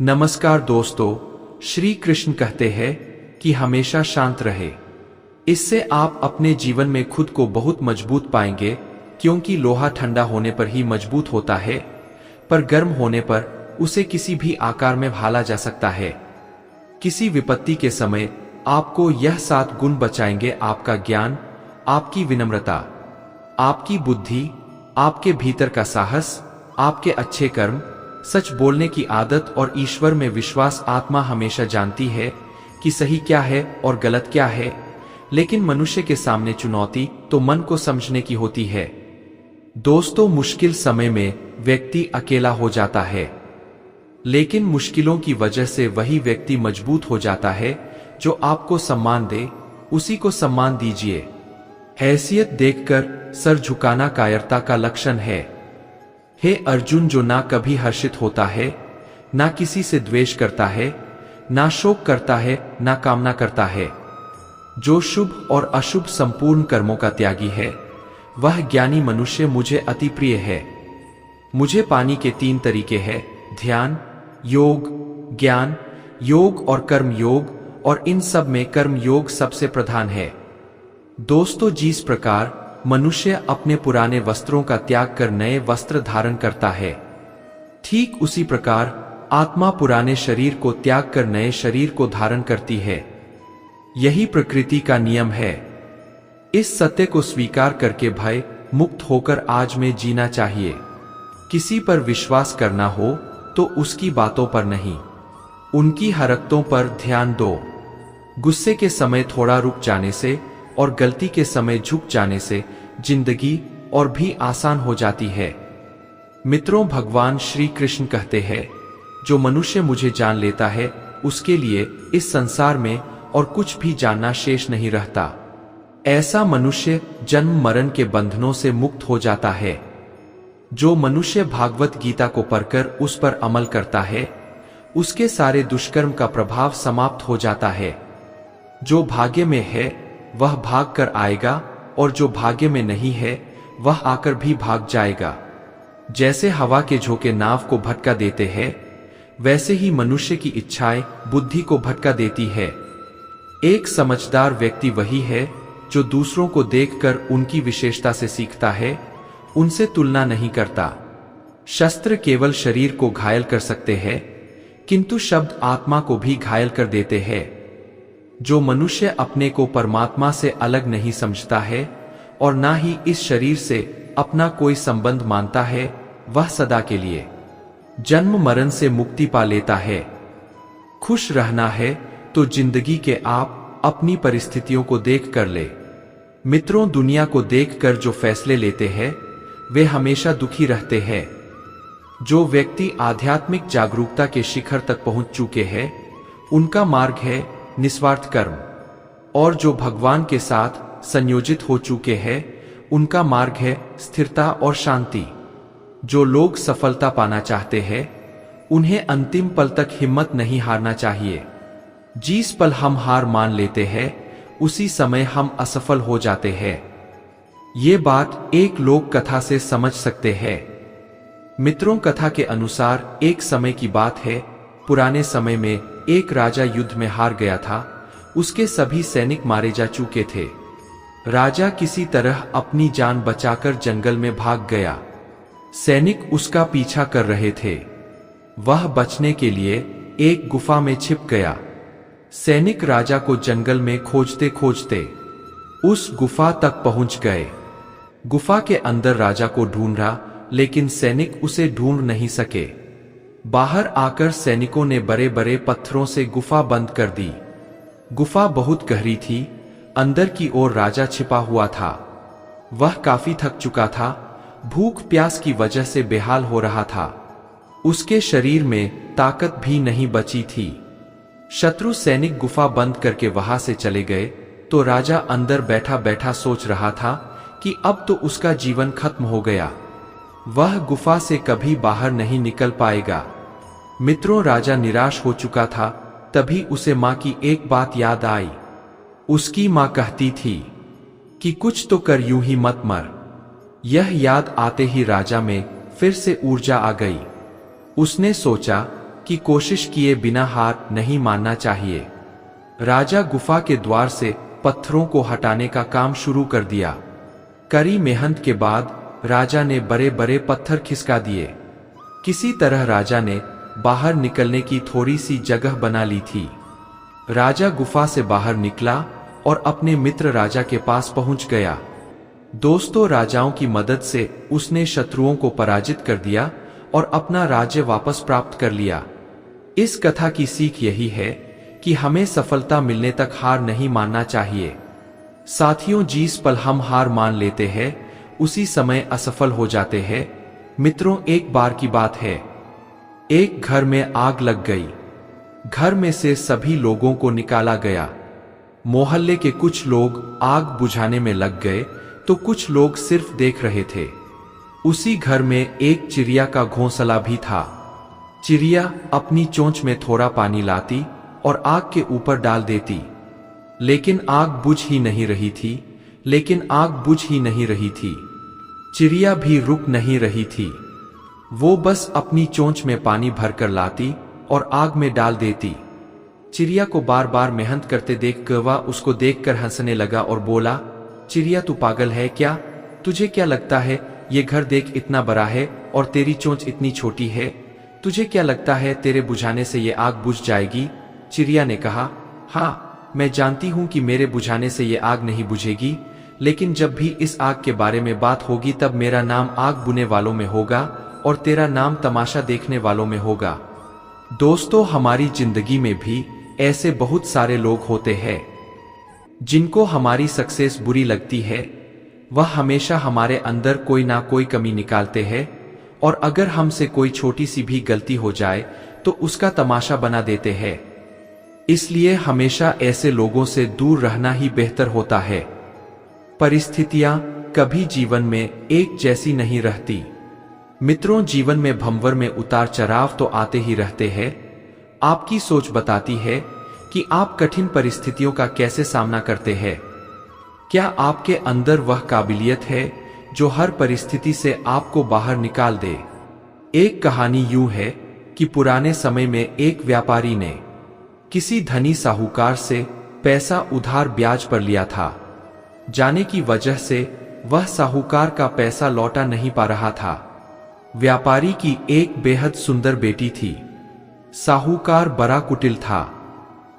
नमस्कार दोस्तों, श्री कृष्ण कहते हैं कि हमेशा शांत रहे। इससे आप अपने जीवन में खुद को बहुत मजबूत पाएंगे, क्योंकि लोहा ठंडा होने पर ही मजबूत होता है, पर गर्म होने पर उसे किसी भी आकार में ढाला जा सकता है। किसी विपत्ति के समय आपको यह 7 गुण बचाएंगे: आपका ज्ञान, आपकी विनम्रता, आपकी बुद्धि, आपके भीतर का साहस, आपके अच्छे कर्म, सच बोलने की आदत और ईश्वर में विश्वास। आत्मा हमेशा जानती है कि सही क्या है और गलत क्या है, लेकिन मनुष्य के सामने चुनौती तो मन को समझने की होती है। दोस्तों, मुश्किल समय में व्यक्ति अकेला हो जाता है, लेकिन मुश्किलों की वजह से वही व्यक्ति मजबूत हो जाता है। जो आपको सम्मान दे, उसी को सम्मान दीजिए। हैसियत देखकर सर झुकाना कायरता का लक्षण है। हे अर्जुन, जो ना कभी हर्षित होता है, ना किसी से द्वेष करता है, ना शोक करता है, ना कामना करता है, जो शुभ और अशुभ संपूर्ण कर्मों का त्यागी है, वह ज्ञानी मनुष्य मुझे अति प्रिय है। मुझे पाने के 3 तरीके हैं: ध्यान योग, ज्ञान योग और कर्म योग, और इन सब में कर्म योग सबसे प्रधान है। दोस्तों, जिस प्रकार मनुष्य अपने पुराने वस्त्रों का त्याग कर नए वस्त्र धारण करता है, ठीक उसी प्रकार आत्मा पुराने शरीर को त्याग कर नए शरीर को धारण करती है। यही प्रकृति का नियम है। इस सत्य को स्वीकार करके भय मुक्त होकर आज में जीना चाहिए। किसी पर विश्वास करना हो तो उसकी बातों पर नहीं, उनकी हरकतों पर ध्यान दो। गुस्से के समय थोड़ा रुक जाने से और गलती के समय झुक जाने से जिंदगी और भी आसान हो जाती है। मित्रों, भगवान श्री कृष्ण कहते हैं, जो मनुष्य मुझे जान लेता है, उसके लिए इस संसार में और कुछ भी जानना शेष नहीं रहता। ऐसा मनुष्य जन्म मरण के बंधनों से मुक्त हो जाता है। जो मनुष्य भागवत गीता को पढ़कर उस पर अमल करता है, उसके सारे दुष्कर्म का प्रभाव समाप्त हो जाता है। जो भाग्य में है वह भाग कर आएगा, और जो भाग्य में नहीं है वह आकर भी भाग जाएगा। जैसे हवा के झोंके नाव को भटका देते हैं, वैसे ही मनुष्य की इच्छाएं बुद्धि को भटका देती है। एक समझदार व्यक्ति वही है जो दूसरों को देखकर उनकी विशेषता से सीखता है, उनसे तुलना नहीं करता। शस्त्र केवल शरीर को घायल कर सकते हैं, किंतु शब्द आत्मा को भी घायल कर देते हैं। जो मनुष्य अपने को परमात्मा से अलग नहीं समझता है और ना ही इस शरीर से अपना कोई संबंध मानता है, वह सदा के लिए जन्म मरण से मुक्ति पा लेता है। खुश रहना है तो जिंदगी के आप अपनी परिस्थितियों को देख कर ले। मित्रों, दुनिया को देखकर जो फैसले लेते हैं वे हमेशा दुखी रहते हैं। जो व्यक्ति आध्यात्मिक जागरूकता के शिखर तक पहुंच चुके हैं, उनका मार्ग है निस्वार्थ कर्म, और जो भगवान के साथ संयोजित हो चुके हैं, उनका मार्ग है स्थिरता और शांति। जो लोग सफलता पाना चाहते हैं, उन्हें अंतिम पल तक हिम्मत नहीं हारना चाहिए। जिस पल हम हार मान लेते हैं, उसी समय हम असफल हो जाते हैं। ये बात एक लोक कथा से समझ सकते हैं। मित्रों, कथा के अनुसार एक समय की बात है। पुराने समय में एक राजा युद्ध में हार गया था। उसके सभी सैनिक मारे जा चुके थे। राजा किसी तरह अपनी जान बचाकर जंगल में भाग गया। सैनिक उसका पीछा कर रहे थे। वह बचने के लिए एक गुफा में छिप गया। सैनिक राजा को जंगल में खोजते खोजते उस गुफा तक पहुंच गए। गुफा के अंदर राजा को ढूंढा, लेकिन सैनिक उसे ढूंढ नहीं सके। बाहर आकर सैनिकों ने बड़े बड़े पत्थरों से गुफा बंद कर दी। गुफा बहुत गहरी थी। अंदर की ओर राजा छिपा हुआ था। वह काफी थक चुका था, भूख प्यास की वजह से बेहाल हो रहा था। उसके शरीर में ताकत भी नहीं बची थी। शत्रु सैनिक गुफा बंद करके वहां से चले गए, तो राजा अंदर बैठा बैठा सोच रहा था कि अब तो उसका जीवन खत्म हो गया। वह गुफा से कभी बाहर नहीं निकल पाएगा। मित्रों, राजा निराश हो चुका था। तभी उसे मां की एक बात याद आई। उसकी मां कहती थी कि कुछ तो कर, यूं ही मत मर। यह याद आते ही राजा में फिर से ऊर्जा आ गई। उसने सोचा कि कोशिश किए बिना हार नहीं मानना चाहिए। राजा गुफा के द्वार से पत्थरों को हटाने का काम शुरू कर दिया। कड़ी मेहनत के बाद राजा ने बड़े बड़े पत्थर खिसका दिए। किसी तरह राजा ने बाहर निकलने की थोड़ी सी जगह बना ली थी। राजा गुफा से बाहर निकला और अपने मित्र राजा के पास पहुंच गया। दोस्तों, राजाओं की मदद से उसने शत्रुओं को पराजित कर दिया और अपना राज्य वापस प्राप्त कर लिया। इस कथा की सीख यही है कि हमें सफलता मिलने तक हार नहीं मानना चाहिए। साथियों, जिस पल हम हार मान लेते हैं उसी समय असफल हो जाते हैं। मित्रों, एक बार की बात है, एक घर में आग लग गई। घर में से सभी लोगों को निकाला गया। मोहल्ले के कुछ लोग आग बुझाने में लग गए तो कुछ लोग सिर्फ देख रहे थे। उसी घर में एक चिड़िया का घोंसला भी था। चिड़िया अपनी चोंच में थोड़ा पानी लाती और आग के ऊपर डाल देती, लेकिन आग बुझ ही नहीं रही थी। चिड़िया भी रुक नहीं रही थी। वो बस अपनी चोंच में पानी भरकर लाती और आग में डाल देती। चिड़िया को बार बार मेहनत करते देख कौवा उसको देखकर हंसने लगा और बोला, चिड़िया, तू पागल है क्या? तुझे क्या लगता है ये घर देख इतना बड़ा है और तेरी चोंच इतनी छोटी है? तुझे क्या लगता है तेरे बुझाने से ये आग बुझ जाएगी? चिड़िया ने कहा, हाँ, मैं जानती हूं कि मेरे बुझाने से ये आग नहीं बुझेगी, लेकिन जब भी इस आग के बारे में बात होगी तब मेरा नाम आग बुने वालों में होगा और तेरा नाम तमाशा देखने वालों में होगा। दोस्तों, हमारी जिंदगी में भी ऐसे बहुत सारे लोग होते हैं जिनको हमारी सक्सेस बुरी लगती है। वह हमेशा हमारे अंदर कोई ना कोई कमी निकालते हैं और अगर हमसे कोई छोटी सी भी गलती हो जाए तो उसका तमाशा बना देते हैं। इसलिए हमेशा ऐसे लोगों से दूर रहना ही बेहतर होता है। परिस्थितियां कभी जीवन में एक जैसी नहीं रहती। मित्रों, जीवन में भंवर में उतार चढ़ाव तो आते ही रहते हैं। आपकी सोच बताती है कि आप कठिन परिस्थितियों का कैसे सामना करते हैं। क्या आपके अंदर वह काबिलियत है जो हर परिस्थिति से आपको बाहर निकाल दे? एक कहानी यूं है कि पुराने समय में एक व्यापारी ने किसी धनी साहूकार से पैसा उधार ब्याज पर लिया था। जाने की वजह से वह साहूकार का पैसा लौटा नहीं पा रहा था। व्यापारी की एक बेहद सुंदर बेटी थी। साहूकार बड़ा कुटिल था।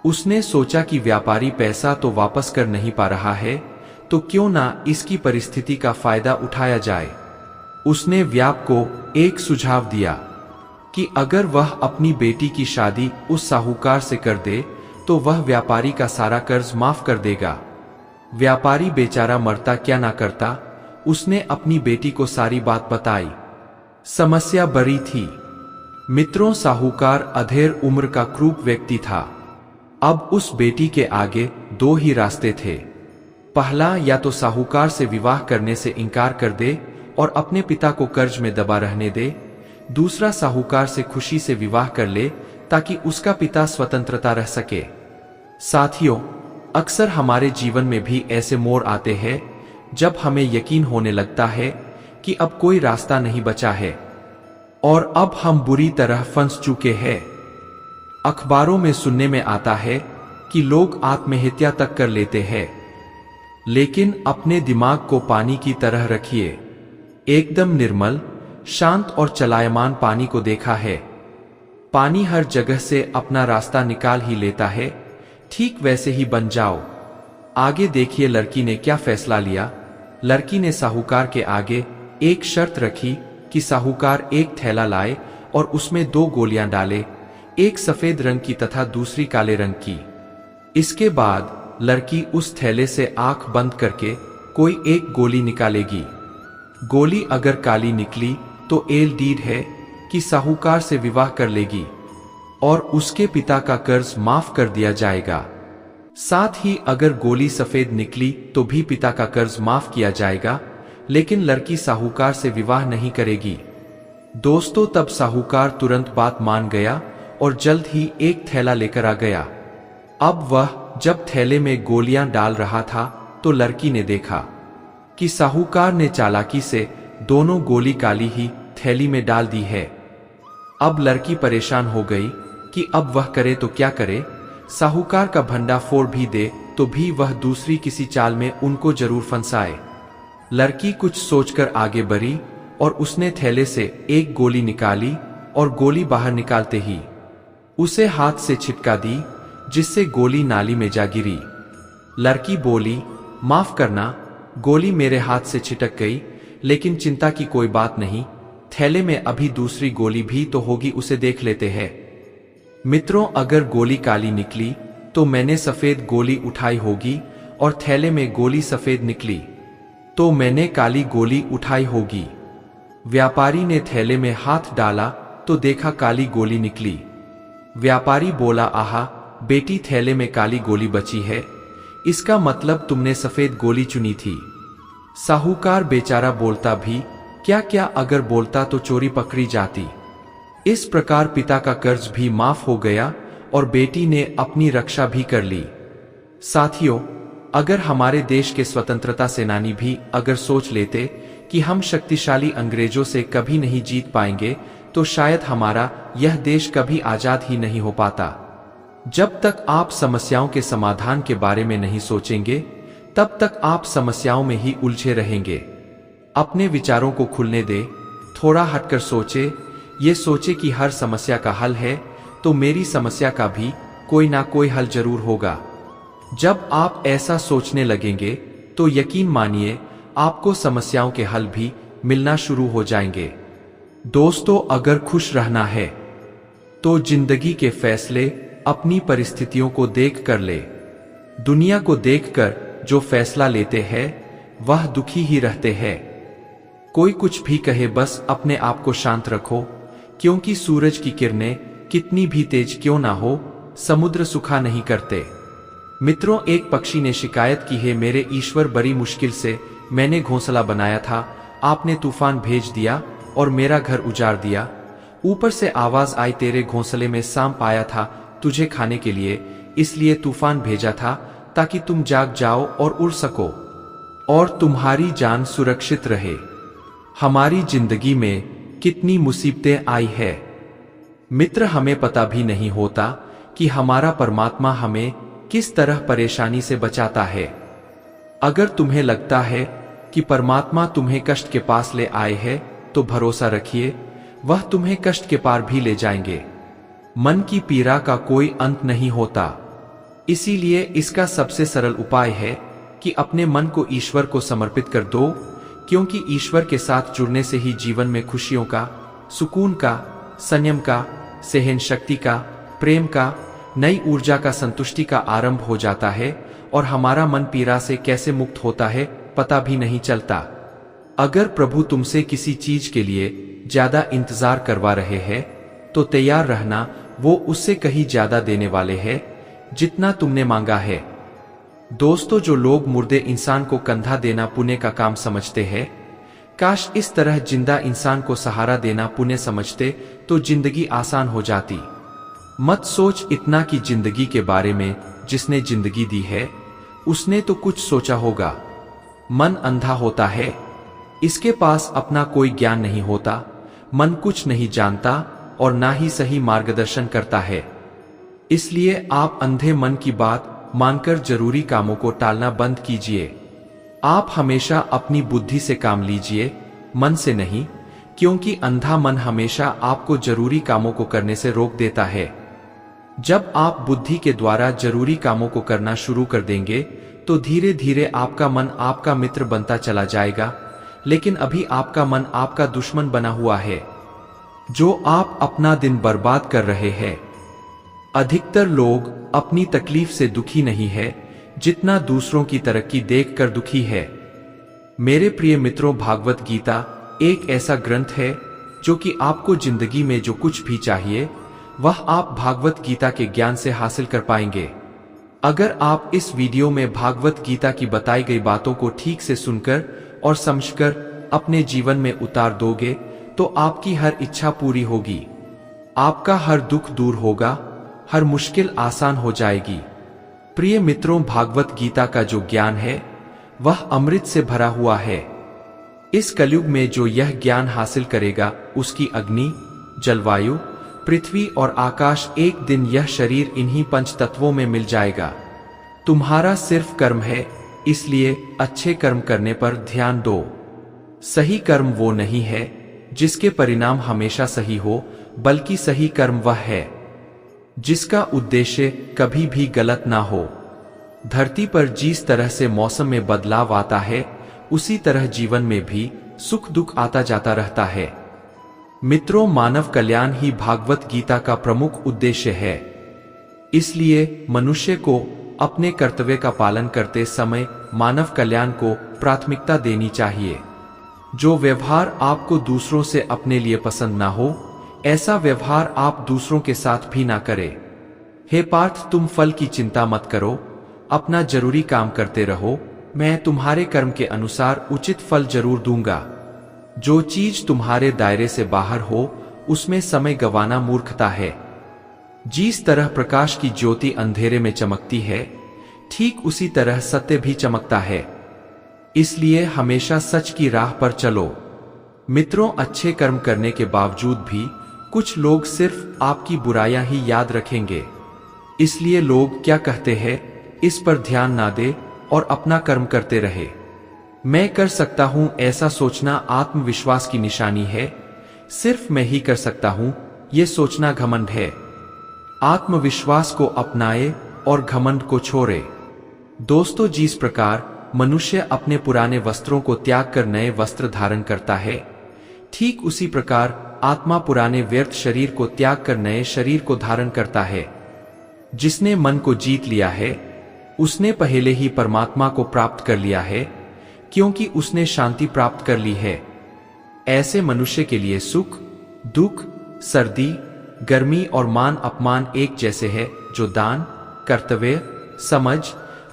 उसने सोचा कि व्यापारी पैसा तो वापस कर नहीं पा रहा है, तो क्यों ना इसकी परिस्थिति का फायदा उठाया जाए। उसने व्याप को एक सुझाव दिया कि अगर वह अपनी बेटी की शादी उस साहूकार से कर दे तो वह व्यापारी का सारा कर्ज माफ कर देगा। व्यापारी बेचारा मरता क्या ना करता। उसने अपनी बेटी को सारी बात बताई। समस्या बड़ी थी। मित्रों, साहूकार अधेड़ उम्र का क्रूर व्यक्ति था। अब उस बेटी के आगे दो ही रास्ते थे। पहला, या तो साहूकार से विवाह करने से इनकार कर दे और अपने पिता को कर्ज में दबा रहने दे। दूसरा, साहूकार से खुशी से विवाह कर ले ताकि उसका पिता स्वतंत्रता रह सके। साथियों, अक्सर हमारे जीवन में भी ऐसे मोड़ आते हैं जब हमें यकीन होने लगता है कि अब कोई रास्ता नहीं बचा है और अब हम बुरी तरह फंस चुके हैं। अखबारों में सुनने में आता है कि लोग आत्महत्या तक कर लेते हैं, लेकिन अपने दिमाग को पानी की तरह रखिए। एकदम निर्मल, शांत और चलायमान पानी को देखा है। पानी हर जगह से अपना रास्ता निकाल ही लेता है। ठीक वैसे ही बन जाओ। आगे देखिए लड़की ने क्या फैसला लिया। लड़की ने साहूकार के आगे एक शर्त रखी कि साहूकार एक थैला लाए और उसमें 2 गोलियां डाले, एक सफेद रंग की तथा दूसरी काले रंग की। इसके बाद लड़की उस थैले से आंख बंद करके कोई एक गोली निकालेगी। गोली अगर काली निकली तो एल डीड है कि साहूकार से विवाह कर लेगी और उसके पिता का कर्ज माफ कर दिया जाएगा। साथ ही अगर गोली सफेद निकली तो भी पिता का कर्ज माफ किया जाएगा, लेकिन लड़की साहूकार से विवाह नहीं करेगी। दोस्तों, तब साहूकार तुरंत बात मान गया और जल्द ही एक थैला लेकर आ गया। अब वह जब थैले में गोलियां डाल रहा था तो लड़की ने देखा कि साहूकार ने चालाकी से दोनों गोली काली ही थैली में डाल दी है। अब लड़की परेशान हो गई कि अब वह करे तो क्या करे। साहूकार का भंडा फोड़ भी दे तो भी वह दूसरी किसी चाल में उनको जरूर फंसाए। लड़की कुछ सोचकर आगे बढ़ी और उसने थैले से एक गोली निकाली और गोली बाहर निकालते ही उसे हाथ से छिटका दी, जिससे गोली नाली में जा गिरी। लड़की बोली, माफ करना, गोली मेरे हाथ से छिटक गई, लेकिन चिंता की कोई बात नहीं, थैले में अभी दूसरी गोली भी तो होगी, उसे देख लेते हैं। मित्रों, अगर गोली काली निकली तो मैंने सफेद गोली उठाई होगी, और थैले में गोली सफेद निकली तो मैंने काली गोली उठाई होगी। व्यापारी ने थैले में हाथ डाला तो देखा काली गोली निकली। व्यापारी बोला, आहा बेटी, थैले में काली गोली बची है, इसका मतलब तुमने सफेद गोली चुनी थी। साहूकार बेचारा बोलता भी क्या क्या, अगर बोलता तो चोरी पकड़ी जाती। इस प्रकार पिता का कर्ज भी माफ हो गया और बेटी ने अपनी रक्षा भी कर ली। साथियों, अगर हमारे देश के स्वतंत्रता सेनानी भी अगर सोच लेते कि हम शक्तिशाली अंग्रेजों से कभी नहीं जीत पाएंगे, तो शायद हमारा यह देश कभी आजाद ही नहीं हो पाता। जब तक आप समस्याओं के समाधान के बारे में नहीं सोचेंगे, तब तक आप समस्याओं में ही उलझे रहेंगे। अपने विचारों को खुलने दे, थोड़ा हटकर सोचे, ये सोचे कि हर समस्या का हल है तो मेरी समस्या का भी कोई ना कोई हल जरूर होगा। जब आप ऐसा सोचने लगेंगे तो यकीन मानिए आपको समस्याओं के हल भी मिलना शुरू हो जाएंगे। दोस्तों, अगर खुश रहना है तो जिंदगी के फैसले अपनी परिस्थितियों को देख कर ले। दुनिया को देखकर जो फैसला लेते हैं वह दुखी ही रहते हैं। कोई कुछ भी कहे, बस अपने आप को शांत रखो, क्योंकि सूरज की किरणें कितनी भी तेज क्यों ना हो, समुद्र सुखा नहीं करते। मित्रों, एक पक्षी ने शिकायत की है, मेरे ईश्वर, बड़ी मुश्किल से मैंने घोंसला बनाया था, आपने तूफान भेज दिया और मेरा घर उजाड़ दिया। ऊपर से आवाज आई, तेरे घोंसले में सांप आया था तुझे खाने के लिए, इसलिए तूफान भेजा था ताकि तुम जाग जाओ और उड़ सको और तुम्हारी जान सुरक्षित रहे। हमारी जिंदगी में कितनी मुसीबतें आई है मित्र, हमें पता भी नहीं होता कि हमारा परमात्मा हमें किस तरह परेशानी से बचाता है। अगर तुम्हें लगता है कि परमात्मा तुम्हें कष्ट के पास ले आए हैं, तो भरोसा रखिए, वह तुम्हें कष्ट के पार भी ले जाएंगे। मन की पीड़ा का कोई अंत नहीं होता, इसीलिए इसका सबसे सरल उपाय है कि अपने मन को ईश्वर को समर्पित कर दो, क्योंकि ईश्वर के साथ जुड़ने से ही जीवन में खुशियों का, सुकून का, संयम का, सहन शक्ति का, प्रेम का, नई ऊर्जा का, संतुष्टि का आरंभ हो जाता है और हमारा मन पीड़ा से कैसे मुक्त होता है पता भी नहीं चलता। अगर प्रभु तुमसे किसी चीज के लिए ज्यादा इंतजार करवा रहे हैं तो तैयार रहना, वो उससे कहीं ज्यादा देने वाले हैं जितना तुमने मांगा है। दोस्तों, जो लोग मुर्दे इंसान को कंधा देना पुण्य का काम समझते हैं, काश इस तरह जिंदा इंसान को सहारा देना पुण्य समझते तो जिंदगी आसान हो जाती। मत सोच इतना कि जिंदगी के बारे में जिसने जिंदगी दी है उसने तो कुछ सोचा होगा। मन अंधा होता है, इसके पास अपना कोई ज्ञान नहीं होता, मन कुछ नहीं जानता और ना ही सही मार्गदर्शन करता है। इसलिए आप अंधे मन की बात मानकर जरूरी कामों को टालना बंद कीजिए। आप हमेशा अपनी बुद्धि से काम लीजिए, मन से नहीं, क्योंकि अंधा मन हमेशा आपको जरूरी कामों को करने से रोक देता है। जब आप बुद्धि के द्वारा जरूरी कामों को करना शुरू कर देंगे तो धीरे धीरे आपका मन आपका मित्र बनता चला जाएगा, लेकिन अभी आपका मन आपका दुश्मन बना हुआ है, जो आप अपना दिन बर्बाद कर रहे हैं। अधिकतर लोग अपनी तकलीफ से दुखी नहीं है जितना दूसरों की तरक्की देखकर दुखी है। मेरे प्रिय मित्रों, भागवत गीता एक ऐसा ग्रंथ है जो कि आपको जिंदगी में जो कुछ भी चाहिए वह आप भागवत गीता के ज्ञान से हासिल कर पाएंगे। अगर आप इस वीडियो में भागवत गीता की बताई गई बातों को ठीक से सुनकर और समझकर अपने जीवन में उतार दोगे तो आपकी हर इच्छा पूरी होगी, आपका हर दुख दूर होगा, हर मुश्किल आसान हो जाएगी। प्रिय मित्रों, भागवत गीता का जो ज्ञान है वह अमृत से भरा हुआ है। इस कलयुग में जो यह ज्ञान हासिल करेगा उसकी अग्नि, जलवायु पृथ्वी और आकाश, एक दिन यह शरीर इन्हीं पंच तत्वों में मिल जाएगा। तुम्हारा सिर्फ कर्म है, इसलिए अच्छे कर्म करने पर ध्यान दो। सही कर्म वो नहीं है जिसके परिणाम हमेशा सही हो, बल्कि सही कर्म वह है जिसका उद्देश्य कभी भी गलत ना हो। धरती पर जिस तरह से मौसम में बदलाव आता है, उसी तरह जीवन में भी सुख दुख आता जाता रहता है। मित्रों, मानव कल्याण ही भागवत गीता का प्रमुख उद्देश्य है। इसलिए मनुष्य को अपने कर्तव्य का पालन करते समय मानव कल्याण को प्राथमिकता देनी चाहिए। जो व्यवहार आपको दूसरों से अपने लिए पसंद ना हो, ऐसा व्यवहार आप दूसरों के साथ भी ना करें। हे पार्थ, तुम फल की चिंता मत करो, अपना जरूरी काम करते रहो। मैं तुम्हारे कर्म के अनुसार उचित फल जरूर दूंगा। जो चीज तुम्हारे दायरे से बाहर हो, उसमें समय गंवाना मूर्खता है। जिस तरह प्रकाश की ज्योति अंधेरे में चमकती है, ठीक उसी तरह सत्य भी चमकता है। इसलिए हमेशा सच की राह पर चलो। मित्रों, अच्छे कर्म करने के बावजूद भी कुछ लोग सिर्फ आपकी बुराइयां ही याद रखेंगे। इसलिए लोग क्या कहते हैं, इस पर ध्यान ना दे और अपना कर्म करते रहे। मैं कर सकता हूं, ऐसा सोचना आत्मविश्वास की निशानी है। सिर्फ मैं ही कर सकता हूं, यह सोचना घमंड है। आत्मविश्वास को अपनाए और घमंड को छोड़े। दोस्तों, जिस प्रकार मनुष्य अपने पुराने वस्त्रों को त्याग कर नए वस्त्र धारण करता है, ठीक उसी प्रकार आत्मा पुराने व्यर्थ शरीर को त्याग कर नए शरीर को धारण करता है। जिसने मन को जीत लिया है, उसने पहले ही परमात्मा को प्राप्त कर लिया है, क्योंकि उसने शांति प्राप्त कर ली है। ऐसे मनुष्य के लिए सुख दुख, सर्दी गर्मी और मान अपमान एक जैसे है। जो दान, कर्तव्य, समझ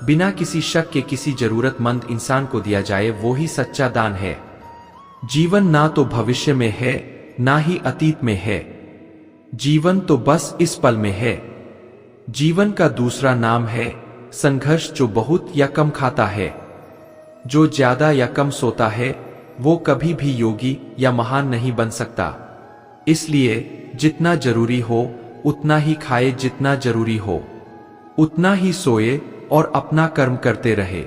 बिना किसी शक के किसी जरूरतमंद इंसान को दिया जाए, वो ही सच्चा दान है। जीवन ना तो भविष्य में है, ना ही अतीत में है। जीवन तो बस इस पल में है। जीवन का दूसरा नाम है संघर्ष। जो बहुत या कम खाता है, जो ज्यादा या कम सोता है, वो कभी भी योगी या महान नहीं बन सकता। इसलिए जितना जरूरी हो उतना ही खाए, जितना जरूरी हो उतना ही सोए और अपना कर्म करते रहे।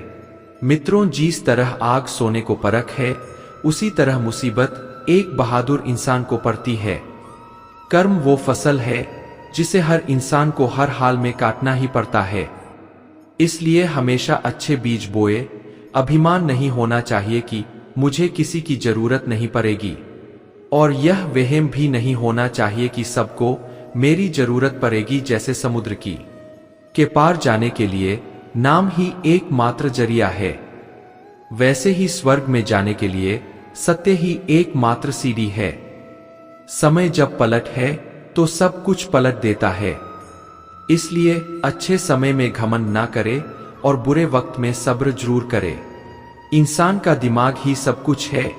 मित्रों, जिस तरह आग सोने को परख है, उसी तरह मुसीबत एक बहादुर इंसान को पड़ती है। कर्म वो फसल है जिसे हर इंसान को हर हाल में काटना ही पड़ता है। इसलिए हमेशा अच्छे बीज बोए। अभिमान नहीं होना चाहिए कि मुझे किसी की जरूरत नहीं पड़ेगी, और यह वहम भी नहीं होना चाहिए कि सबको मेरी जरूरत पड़ेगी। जैसे समुद्र की के पार जाने के लिए नाम ही एकमात्र जरिया है, वैसे ही स्वर्ग में जाने के लिए सत्य ही एकमात्र सीढ़ी है। समय जब पलट है तो सब कुछ पलट देता है। इसलिए अच्छे समय में घमंड ना करे और बुरे वक्त में सब्र जरूर करे। इंसान का दिमाग ही सब कुछ है,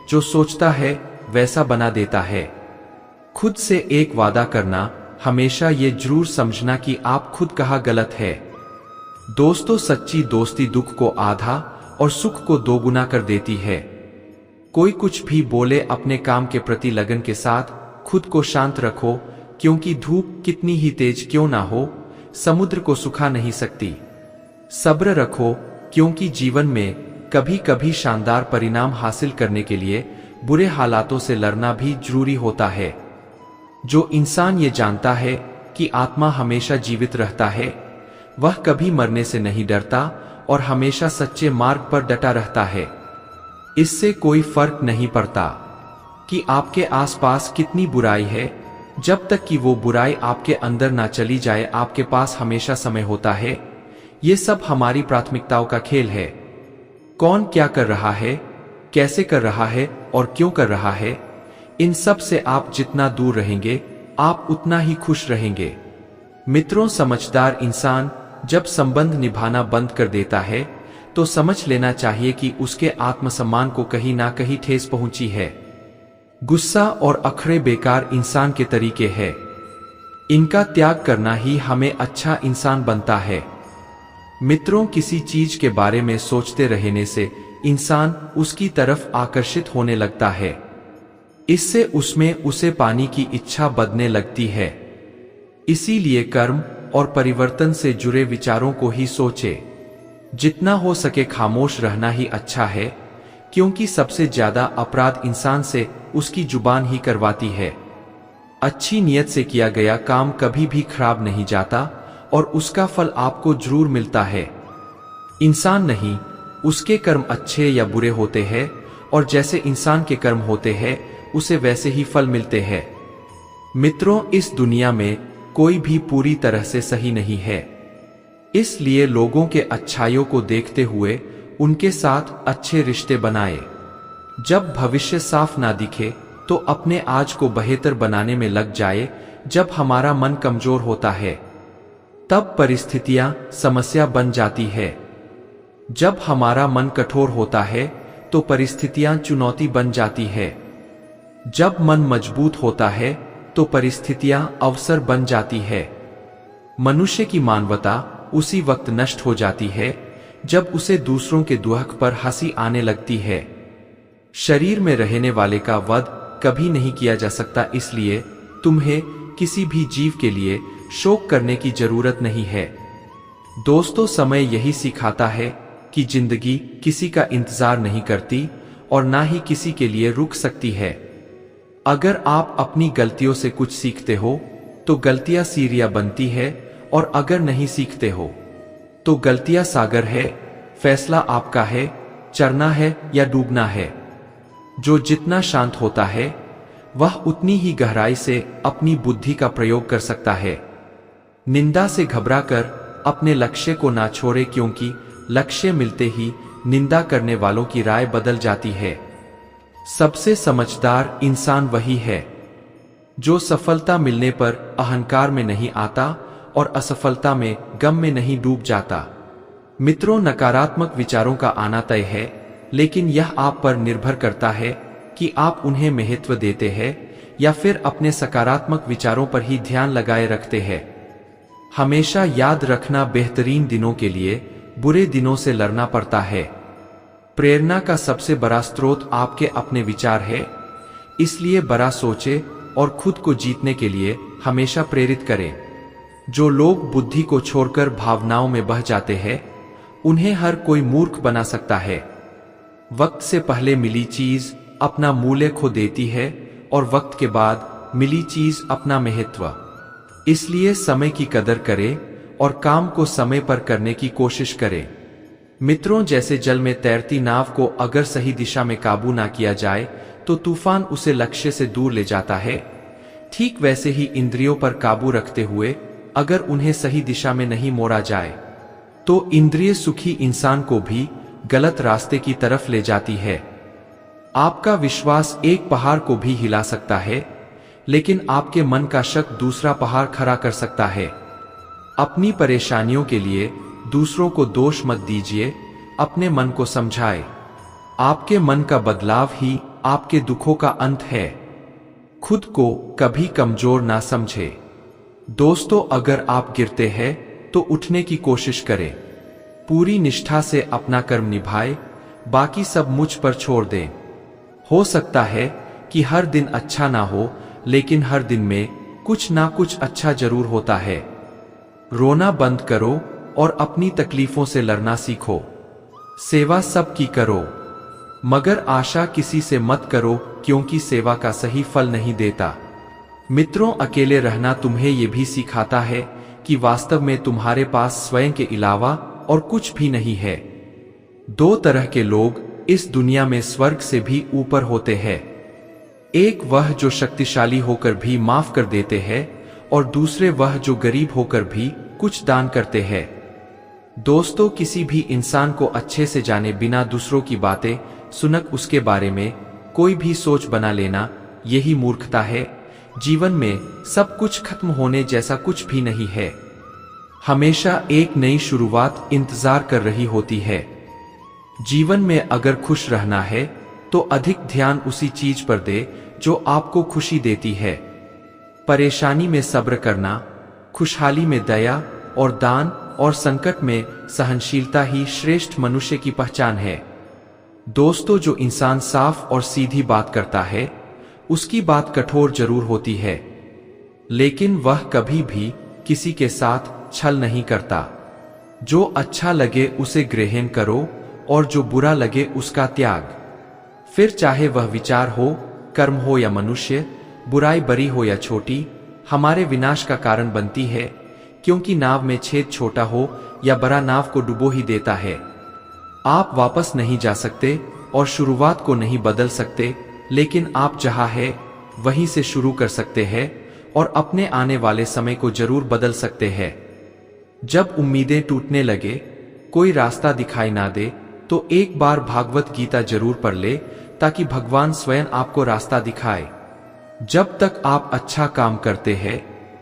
जो सोचता है वैसा बना देता है। खुद से एक वादा करना, हमेशा ये जरूर समझना कि आप खुद कहाँ गलत है। दोस्तों, सच्ची दोस्ती दुख को आधा और सुख को दोगुना कर देती है। कोई कुछ भी बोले, अपने काम के प्रति लगन के साथ खुद को शांत रखो, क्योंकि धूप कितनी ही तेज क्यों ना हो, समुद्र को सुखा नहीं सकती। सब्र रखो, क्योंकि जीवन में कभी कभी शानदार परिणाम हासिल करने के लिए बुरे हालातों से लड़ना भी जरूरी होता है। जो इंसान ये जानता है कि आत्मा हमेशा जीवित रहता है, वह कभी मरने से नहीं डरता और हमेशा सच्चे मार्ग पर डटा रहता है। इससे कोई फर्क नहीं पड़ता कि आपके आसपास कितनी बुराई है, जब तक कि वो बुराई आपके अंदर ना चली जाए, आपके पास हमेशा समय होता है। ये सब हमारी प्राथमिकताओं का खेल है। कौन क्या कर रहा है, कैसे कर रहा है और क्यों कर रहा है, इन सब से आप जितना दूर रहेंगे, आप उतना ही खुश रहेंगे। मित्रों, समझदार इंसान जब संबंध निभाना बंद कर देता है, तो समझ लेना चाहिए कि उसके आत्मसम्मान को कहीं ना कहीं ठेस पहुंची है। गुस्सा और अखड़े बेकार इंसान के तरीके हैं। इनका त्याग करना ही हमें अच्छा इंसान बनता है। मित्रों, किसी चीज के बारे में सोचते रहने से इंसान उसकी तरफ आकर्षित होने लगता है। इससे उसमें उसे पाने की इच्छा बढ़ने लगती है। इसीलिए कर्म और परिवर्तन से जुड़े विचारों को ही सोचे। जितना हो सके खामोश रहना ही अच्छा है, क्योंकि सबसे ज्यादा अपराध इंसान से उसकी जुबान ही करवाती है। अच्छी नियत से किया गया काम कभी भी खराब नहीं जाता और उसका फल आपको जरूर मिलता है। इंसान नहीं, उसके कर्म अच्छे या बुरे होते हैं, और जैसे इंसान के कर्म होते हैं उसे वैसे ही फल मिलते हैं। मित्रों, इस दुनिया में कोई भी पूरी तरह से सही नहीं है, इसलिए लोगों के अच्छाइयों को देखते हुए उनके साथ अच्छे रिश्ते बनाए। जब भविष्य साफ ना दिखे तो अपने आज को बेहतर बनाने में लग जाए। जब हमारा मन कमजोर होता है तब परिस्थितियां समस्या बन जाती है। जब हमारा मन कठोर होता है तो परिस्थितियां चुनौती बन जाती है। जब मन मजबूत होता है तो परिस्थितियां अवसर बन जाती है। मनुष्य की मानवता उसी वक्त नष्ट हो जाती है जब उसे दूसरों के दुख पर हंसी आने लगती है। शरीर में रहने वाले का वध कभी नहीं किया जा सकता, इसलिए तुम्हें किसी भी जीव के लिए शोक करने की जरूरत नहीं है। दोस्तों, समय यही सिखाता है कि जिंदगी किसी का इंतजार नहीं करती और ना ही किसी के लिए रुक सकती है। अगर आप अपनी गलतियों से कुछ सीखते हो तो गलतियां सीढ़ियां बनती है, और अगर नहीं सीखते हो तो गलतियां सागर है। फैसला आपका है, चढ़ना है या डूबना है। जो जितना शांत होता है वह उतनी ही गहराई से अपनी बुद्धि का प्रयोग कर सकता है। निंदा से घबराकर अपने लक्ष्य को ना छोड़े, क्योंकि लक्ष्य मिलते ही निंदा करने वालों की राय बदल जाती है। सबसे समझदार इंसान वही है जो सफलता मिलने पर अहंकार में नहीं आता और असफलता में गम में नहीं डूब जाता। मित्रों, नकारात्मक विचारों का आना तय है, लेकिन यह आप पर निर्भर करता है कि आप उन्हें महत्व देते हैं या फिर अपने सकारात्मक विचारों पर ही ध्यान लगाए रखते हैं। हमेशा याद रखना, बेहतरीन दिनों के लिए बुरे दिनों से लड़ना पड़ता है। प्रेरणा का सबसे बड़ा स्रोत आपके अपने विचार है, इसलिए बड़ा सोचे और खुद को जीतने के लिए हमेशा प्रेरित करें। जो लोग बुद्धि को छोड़कर भावनाओं में बह जाते हैं उन्हें हर कोई मूर्ख बना सकता है। वक्त से पहले मिली चीज अपना मूल्य खो देती है और वक्त के बाद मिली चीज अपना महत्व। इसलिए समय की कदर करें और काम को समय पर करने की कोशिश करें। मित्रों, जैसे जल में तैरती नाव को अगर सही दिशा में काबू ना किया जाए तो तूफान उसे लक्ष्य से दूर ले जाता है, ठीक वैसे ही इंद्रियों पर काबू रखते हुए अगर उन्हें सही दिशा में नहीं मोड़ा जाए तो इंद्रिय सुखी इंसान को भी गलत रास्ते की तरफ ले जाती है। आपका विश्वास एक पहाड़ को भी हिला सकता है, लेकिन आपके मन का शक दूसरा पहाड़ खड़ा कर सकता है। अपनी परेशानियों के लिए दूसरों को दोष मत दीजिए, अपने मन को समझाए। आपके मन का बदलाव ही आपके दुखों का अंत है। खुद को कभी कमजोर ना समझे। दोस्तों, अगर आप गिरते हैं तो उठने की कोशिश करें। पूरी निष्ठा से अपना कर्म निभाए, बाकी सब मुझ पर छोड़ दें। हो सकता है कि हर दिन अच्छा ना हो, लेकिन हर दिन में कुछ ना कुछ अच्छा जरूर होता है। रोना बंद करो और अपनी तकलीफों से लड़ना सीखो। सेवा सबकी करो, मगर आशा किसी से मत करो, क्योंकि सेवा का सही फल नहीं देता। मित्रों, अकेले रहना तुम्हें यह भी सिखाता है कि वास्तव में तुम्हारे पास स्वयं के अलावा और कुछ भी नहीं है। दो तरह के लोग इस दुनिया में स्वर्ग से भी ऊपर होते हैं। एक वह जो शक्तिशाली होकर भी माफ कर देते हैं, और दूसरे वह जो गरीब होकर भी कुछ दान करते हैं। दोस्तों, किसी भी इंसान को अच्छे से जाने बिना दूसरों की बातें सुनकर उसके बारे में कोई भी सोच बना लेना, यही मूर्खता है। जीवन में सब कुछ खत्म होने जैसा कुछ भी नहीं है। हमेशा एक नई शुरुआत इंतजार कर रही होती है। जीवन में अगर खुश रहना है तो अधिक ध्यान उसी चीज पर दे जो आपको खुशी देती है। परेशानी में सब्र करना, खुशहाली में दया और दान, और संकट में सहनशीलता ही श्रेष्ठ मनुष्य की पहचान है। दोस्तों, जो इंसान साफ और सीधी बात करता है उसकी बात कठोर जरूर होती है, लेकिन वह कभी भी किसी के साथ छल नहीं करता। जो अच्छा लगे उसे ग्रहण करो और जो बुरा लगे उसका त्याग। फिर चाहे वह विचार हो, कर्म हो या मनुष्य, बुराई बड़ी हो या छोटी, हमारे विनाश का कारण बनती है, क्योंकि नाव में छेद छोटा हो या बड़ा नाव को डुबो ही देता है। आप वापस नहीं जा सकते और शुरुआत को नहीं बदल सकते, लेकिन आप जहां है वहीं से शुरू कर सकते हैं और अपने आने वाले समय को जरूर बदल सकते हैं। जब उम्मीदें टूटने लगे, कोई रास्ता दिखाई ना दे, तो एक बार भागवत गीता जरूर पढ़ ले, ताकि भगवान स्वयं आपको रास्ता दिखाए। जब तक आप अच्छा काम करते हैं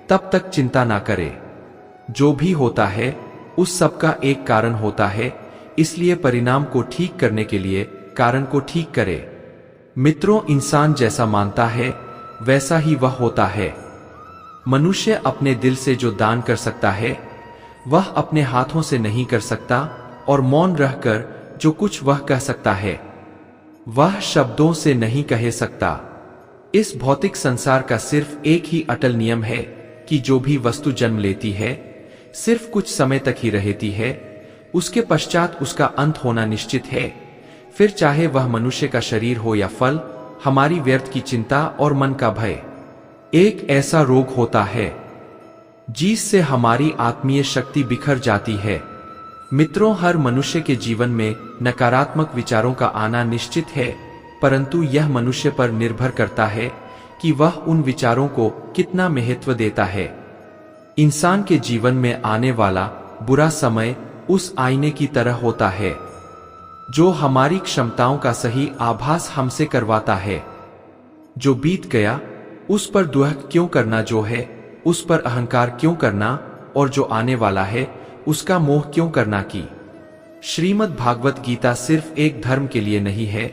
तब तक चिंता ना करें। जो भी होता है उस सब का एक कारण होता है, इसलिए परिणाम को ठीक करने के लिए कारण को ठीक करें। मित्रों, इंसान जैसा मानता है वैसा ही वह होता है। मनुष्य अपने दिल से जो दान कर सकता है वह अपने हाथों से नहीं कर सकता, और मौन रहकर जो कुछ वह कह सकता है वह शब्दों से नहीं कह सकता। इस भौतिक संसार का सिर्फ एक ही अटल नियम है कि जो भी वस्तु जन्म लेती है सिर्फ कुछ समय तक ही रहती है, उसके पश्चात उसका अंत होना निश्चित है। फिर चाहे वह मनुष्य का शरीर हो या फल, हमारी व्यर्थ की चिंता और मन का भय एक ऐसा रोग होता है जिससे हमारी आत्मीय शक्ति बिखर जाती है। मित्रों, हर मनुष्य के जीवन में नकारात्मक विचारों का आना निश्चित है, परंतु यह मनुष्य पर निर्भर करता है कि वह उन विचारों को कितना महत्व देता है। इंसान के जीवन में आने वाला बुरा समय उस आईने की तरह होता है जो हमारी क्षमताओं का सही आभास हमसे करवाता है। जो बीत गया उस पर दुख क्यों करना, जो है उस पर अहंकार क्यों करना, और जो आने वाला है उसका मोह क्यों करना की। श्रीमद् भागवत गीता सिर्फ एक धर्म के लिए नहीं है,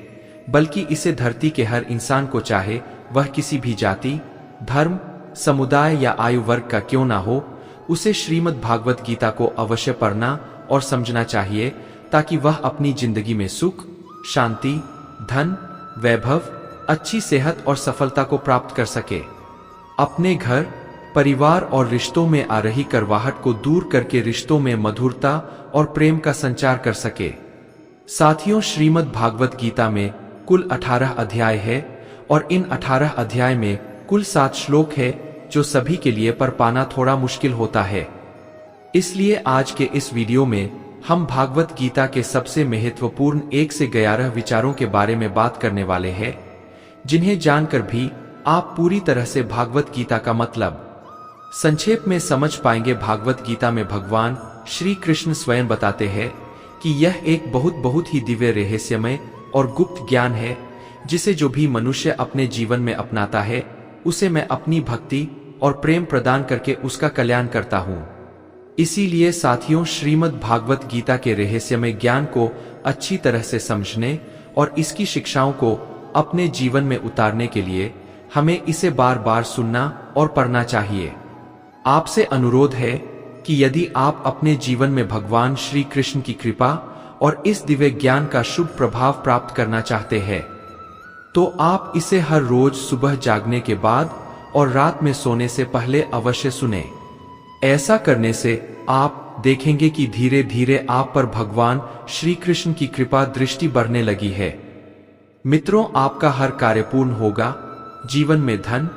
बल्कि इसे धरती के हर इंसान को, चाहे वह किसी भी जाति, धर्म, समुदाय या आयु वर्ग का क्यों ना हो, उसे श्रीमद् भागवत गीता को अवश्य पढ़ना और समझना चाहिए, ताकि वह अपनी जिंदगी में सुख, शांति, धन, वैभव, अच्छी सेहत और सफलता को प्राप्त कर सके। अपने घर, परिवार और रिश्तों में आ रही करवाहट को दूर करके रिश्तों में मधुरता और प्रेम का संचार कर सके। साथियों, श्रीमद् भागवत गीता में कुल 18 अध्याय है और इन 18 अध्याय में कुल 7 श्लोक है, जो सभी के लिए पर पाना थोड़ा मुश्किल होता है। इसलिए आज के इस वीडियो में हम भागवत गीता के सबसे महत्वपूर्ण 1 से 11 विचारों के बारे में बात करने वाले हैं, जिन्हें जानकर भी आप पूरी तरह से भागवत गीता का मतलब संक्षेप में समझ पाएंगे। भागवत गीता में भगवान श्री कृष्ण स्वयं बताते हैं कि यह एक बहुत ही दिव्य, रहस्यमय और गुप्त ज्ञान है, जिसे जो भी मनुष्य अपने जीवन में अपनाता है उसे मैं अपनी भक्ति और प्रेम प्रदान करके उसका कल्याण करता हूँ। इसीलिए साथियों, श्रीमद् भागवत गीता के रहस्यमय ज्ञान को अच्छी तरह से समझने और इसकी शिक्षाओं को अपने जीवन में उतारने के लिए हमें इसे बार बार सुनना और पढ़ना चाहिए। आपसे अनुरोध है कि यदि आप अपने जीवन में भगवान श्री कृष्ण की कृपा और इस दिव्य ज्ञान का शुभ प्रभाव प्राप्त करना चाहते हैं, तो आप इसे हर रोज सुबह जागने के बाद और रात में सोने से पहले अवश्य सुने। ऐसा करने से आप देखेंगे कि धीरे धीरे आप पर भगवान श्री कृष्ण की कृपा दृष्टि बढ़ने लगी है। मित्रों, आपका हर कार्य पूर्ण होगा, जीवन में धन,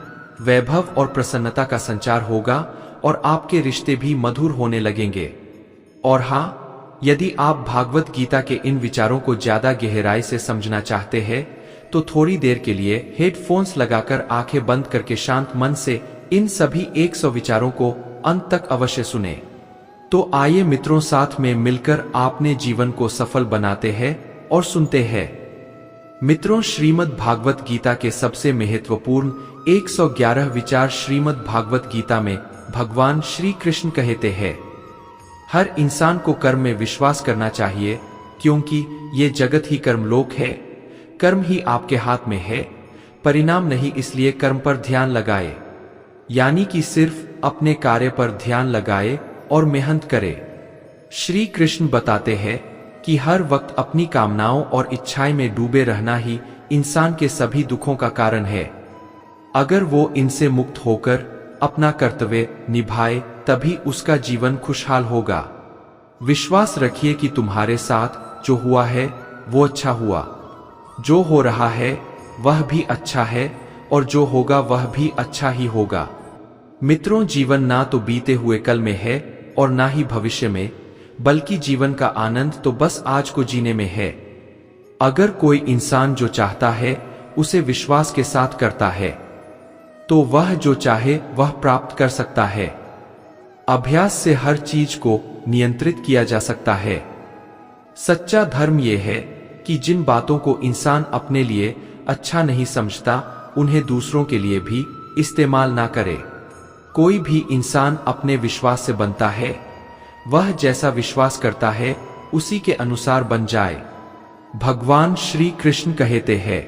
वैभव और प्रसन्नता का संचार होगा और आपके रिश्ते भी मधुर होने लगेंगे। और हाँ, यदि आप भागवत गीता के इन विचारों को ज्यादा गहराई से समझना चाहते हैं, तो थोड़ी देर के लिए हेडफोन्स लगाकर आंखें बंद करके शांत मन से इन सभी 100 विचारों को अंत तक अवश्य सुने। तो आइए मित्रों, साथ में मिलकर अपने जीवन को सफल बनाते हैं और सुनते हैं। मित्रों, श्रीमद् भागवत गीता के सबसे महत्वपूर्ण 111 विचार श्रीमद् भागवत गीता में भगवान श्री कृष्ण कहते हैं, हर इंसान को कर्म में विश्वास करना चाहिए, क्योंकि ये जगत ही कर्मलोक है। कर्म ही आपके हाथ में है, परिणाम नहीं, इसलिए कर्म पर ध्यान लगाए, यानी कि सिर्फ अपने कार्य पर ध्यान लगाए और मेहनत करे। श्री कृष्ण बताते हैं कि हर वक्त अपनी कामनाओं और इच्छाएं में डूबे रहना ही इंसान के सभी दुखों का कारण है। अगर वो इनसे मुक्त होकर अपना कर्तव्य निभाए तभी उसका जीवन खुशहाल होगा। विश्वास रखिए कि तुम्हारे साथ जो हुआ है वो अच्छा हुआ, जो हो रहा है वह भी अच्छा है और जो होगा वह भी अच्छा ही होगा। मित्रों, जीवन ना तो बीते हुए कल में है और ना ही भविष्य में, बल्कि जीवन का आनंद तो बस आज को जीने में है। अगर कोई इंसान जो चाहता है उसे विश्वास के साथ करता है तो वह जो चाहे वह प्राप्त कर सकता है। अभ्यास से हर चीज को नियंत्रित किया जा सकता है। सच्चा धर्म यह है कि जिन बातों को इंसान अपने लिए अच्छा नहीं समझता उन्हें दूसरों के लिए भी इस्तेमाल ना करे। कोई भी इंसान अपने विश्वास से बनता है, वह जैसा विश्वास करता है उसी के अनुसार बन जाए। भगवान श्री कृष्ण कहते हैं,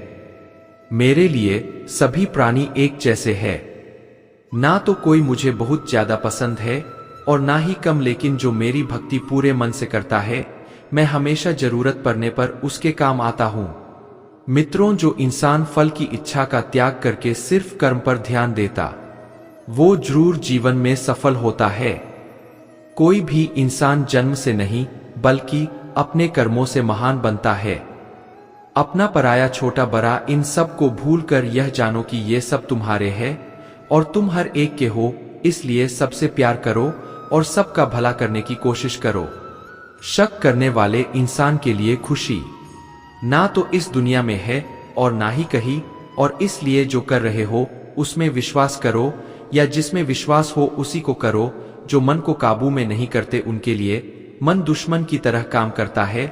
मेरे लिए सभी प्राणी एक जैसे हैं। ना तो कोई मुझे बहुत ज्यादा पसंद है और ना ही कम, लेकिन जो मेरी भक्ति पूरे मन से करता है मैं हमेशा जरूरत पड़ने पर उसके काम आता हूं। मित्रों, जो इंसान फल की इच्छा का त्याग करके सिर्फ कर्म पर ध्यान देता वो जरूर जीवन में सफल होता है। कोई भी इंसान जन्म से नहीं बल्कि अपने कर्मों से महान बनता है। अपना पराया छोटा बड़ा इन सब को भूलकर यह जानो कि ये सब तुम्हारे हैं और तुम हर एक के हो, इसलिए सबसे प्यार करो और सबका भला करने की कोशिश करो। शक करने वाले इंसान के लिए खुशी ना तो इस दुनिया में है और ना ही कहीं, और इसलिए जो कर रहे हो उसमें विश्वास करो, या जिसमें विश्वास हो उसी को करो। जो मन को काबू में नहीं करते उनके लिए मन दुश्मन की तरह काम करता है।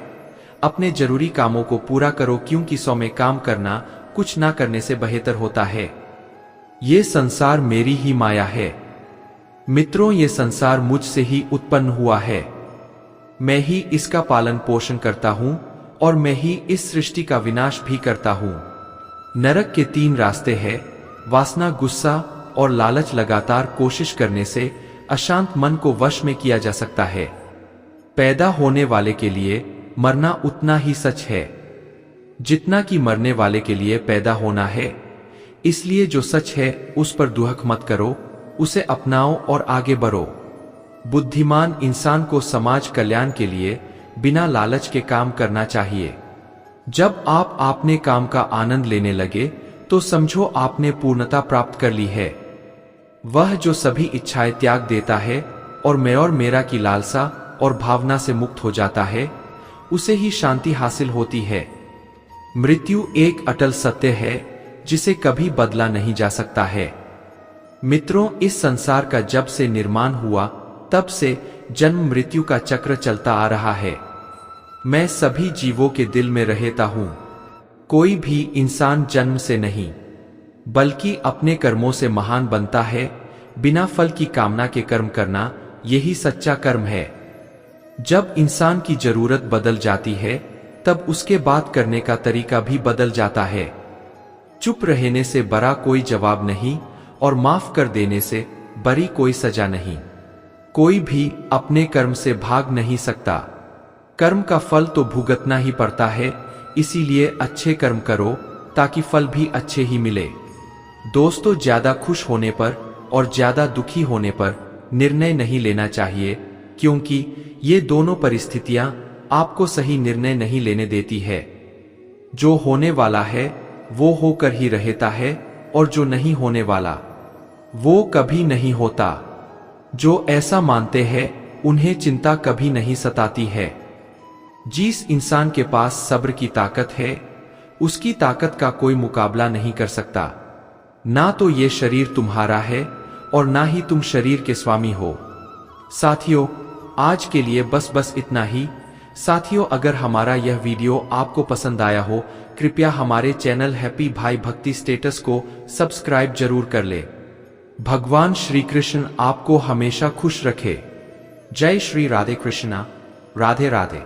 अपने जरूरी कामों को पूरा करो, क्योंकि 100 में काम करना कुछ ना करने से बेहतर होता है। ये संसार मेरी ही माया है। मित्रों, ये संसार मुझसे ही उत्पन्न हुआ है। मैं ही इसका पालन पोषण करता हूं और मैं ही इस सृष्टि का विनाश भी करता हूं। नरक के 3 रास्ते हैं, वासना, गुस्सा और लालच। लगातार कोशिश करने से अशांत मन को वश में किया जा सकता है। पैदा होने वाले के लिए मरना उतना ही सच है जितना कि मरने वाले के लिए पैदा होना है। इसलिए जो सच है उस पर दुहक मत करो, उसे अपनाओ और आगे बढ़ो। बुद्धिमान इंसान को समाज कल्याण के लिए बिना लालच के काम करना चाहिए। जब आप अपने काम का आनंद लेने लगे तो समझो आपने पूर्णता प्राप्त कर ली है। वह जो सभी इच्छाएं त्याग देता है और मैं और मेरा की लालसा और भावना से मुक्त हो जाता है, उसे ही शांति हासिल होती है। मृत्यु एक अटल सत्य है जिसे कभी बदला नहीं जा सकता है। मित्रों, इस संसार का जब से निर्माण हुआ तब से जन्म मृत्यु का चक्र चलता आ रहा है। मैं सभी जीवों के दिल में रहता हूं। कोई भी इंसान जन्म से नहीं बल्कि अपने कर्मों से महान बनता है। बिना फल की कामना के कर्म करना यही सच्चा कर्म है। जब इंसान की जरूरत बदल जाती है तब उसके बात करने का तरीका भी बदल जाता है। चुप रहने से बड़ा कोई जवाब नहीं और माफ कर देने से बड़ी कोई सजा नहीं। कोई भी अपने कर्म से भाग नहीं सकता। कर्म का फल तो भुगतना ही पड़ता है, इसीलिए अच्छे कर्म करो ताकि फल भी अच्छे ही मिले। दोस्तों, ज्यादा खुश होने पर और ज्यादा दुखी होने पर निर्णय नहीं लेना चाहिए, क्योंकि ये दोनों परिस्थितियां आपको सही निर्णय नहीं लेने देती है। जो होने वाला है वो होकर ही रहता है और जो नहीं होने वाला वो कभी नहीं होता। जो ऐसा मानते हैं उन्हें चिंता कभी नहीं सताती है। जिस इंसान के पास सब्र की ताकत है उसकी ताकत का कोई मुकाबला नहीं कर सकता। ना तो ये शरीर तुम्हारा है और ना ही तुम शरीर के स्वामी हो। साथियों, आज के लिए बस इतना ही। साथियों, अगर हमारा यह वीडियो आपको पसंद आया हो, कृपया हमारे चैनल हैप्पी भाई भक्ति स्टेटस को सब्सक्राइब जरूर कर ले। भगवान श्री कृष्ण आपको हमेशा खुश रखे। जय श्री राधे कृष्णा। राधे राधे।